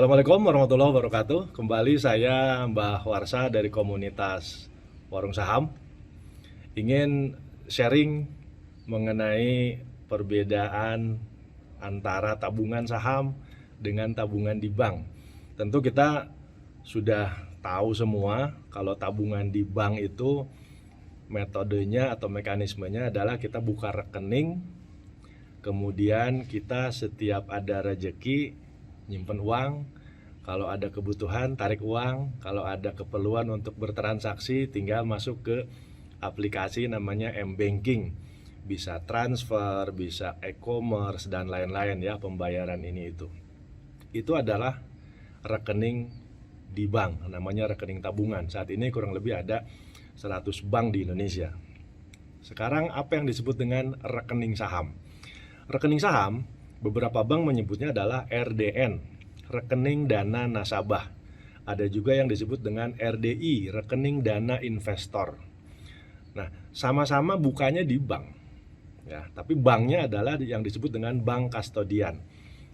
Assalamualaikum warahmatullahi wabarakatuh. Kembali saya Mbah Warsa dari komunitas Warung Saham. Ingin sharing mengenai perbedaan antara tabungan saham dengan tabungan di bank. Tentu kita sudah tahu semua kalau tabungan di bank itu metodenya atau mekanismenya adalah kita buka rekening, kemudian kita setiap ada rezeki nyimpen uang, kalau ada kebutuhan tarik uang, kalau ada keperluan untuk bertransaksi tinggal masuk ke aplikasi namanya M-Banking. Bisa transfer, bisa e-commerce dan lain-lain ya, pembayaran ini itu. Itu adalah rekening di bank, namanya rekening tabungan. Saat ini kurang lebih ada 100 bank di Indonesia. Sekarang apa yang disebut dengan rekening saham? Rekening saham beberapa bank menyebutnya adalah RDN, rekening dana nasabah. Ada juga yang disebut dengan RDI, rekening dana investor. Nah, sama-sama bukanya di bank. Ya, tapi banknya adalah yang disebut dengan bank kastodian.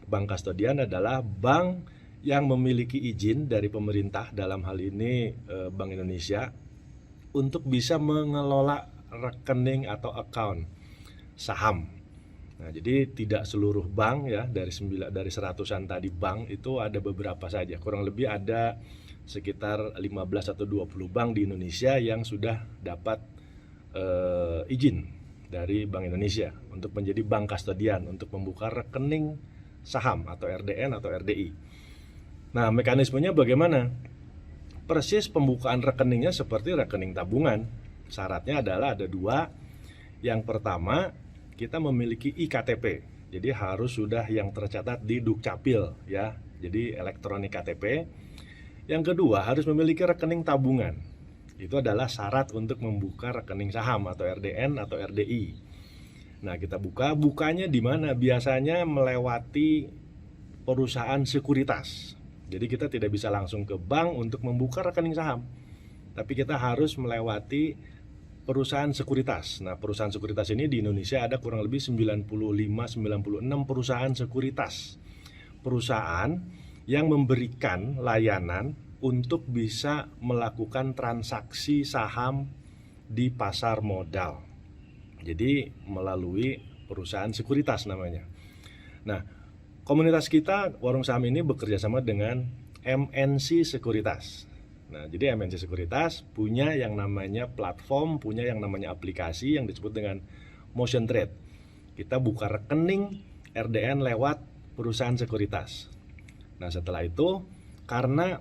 Bank kastodian adalah bank yang memiliki izin dari pemerintah, dalam hal ini Bank Indonesia, untuk bisa mengelola rekening atau account saham. Nah, jadi tidak seluruh bank ya, dari seratusan tadi bank itu ada beberapa saja. Kurang lebih ada sekitar 15 atau 20 bank di Indonesia yang sudah dapat izin dari Bank Indonesia untuk menjadi bank kastodian, untuk membuka rekening saham atau RDN atau RDI. Nah, mekanismenya bagaimana? Persis pembukaan rekeningnya seperti rekening tabungan. Syaratnya adalah ada dua. Yang pertama, kita memiliki iktp, jadi harus sudah yang tercatat di Dukcapil ya, jadi elektronik KTP. Yang kedua, harus memiliki rekening tabungan. Itu adalah syarat untuk membuka rekening saham atau RDN atau RDI. Nah, kita bukanya di mana? Biasanya melewati perusahaan sekuritas. Jadi kita tidak bisa langsung ke bank untuk membuka rekening saham, tapi kita harus melewati perusahaan sekuritas. Nah, perusahaan sekuritas ini di Indonesia ada kurang lebih 95-96 perusahaan sekuritas. Perusahaan yang memberikan layanan untuk bisa melakukan transaksi saham di pasar modal. Jadi melalui perusahaan sekuritas namanya. Nah, komunitas kita Warung Saham ini bekerja sama dengan MNC Sekuritas. Nah, jadi MNC Sekuritas punya yang namanya platform, punya yang namanya aplikasi yang disebut dengan Motion Trade. Kita buka rekening RDN lewat perusahaan sekuritas. Nah, setelah itu karena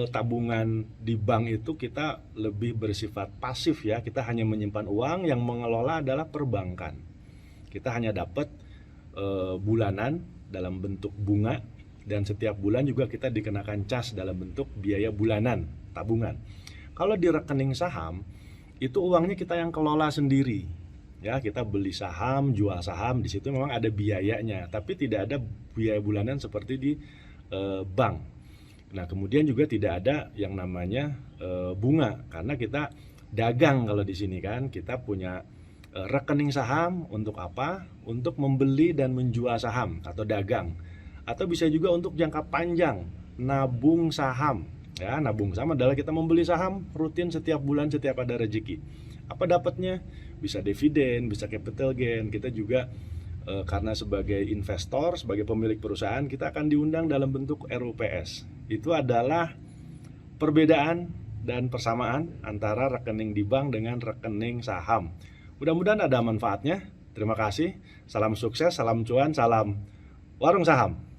tabungan di bank itu kita lebih bersifat pasif ya, kita hanya menyimpan uang, yang mengelola adalah perbankan. Kita hanya dapat bulanan dalam bentuk bunga, dan setiap bulan juga kita dikenakan cas dalam bentuk biaya bulanan tabungan. Kalau di rekening saham itu uangnya kita yang kelola sendiri ya, kita beli saham, jual saham, di situ memang ada biayanya, tapi tidak ada biaya bulanan seperti di bank. Nah, kemudian juga tidak ada yang namanya bunga, karena kita dagang. Kalau di sini kan kita punya rekening saham untuk apa? Untuk membeli dan menjual saham atau dagang. Atau bisa juga untuk jangka panjang, nabung saham. Ya, nabung saham adalah kita membeli saham rutin setiap bulan, setiap ada rezeki. Apa dapatnya? Bisa dividen, bisa capital gain. Kita juga karena sebagai investor, sebagai pemilik perusahaan, kita akan diundang dalam bentuk RUPS. Itu adalah perbedaan dan persamaan antara rekening di bank dengan rekening saham. Mudah-mudahan ada manfaatnya. Terima kasih. Salam sukses, salam cuan, salam Warung Saham.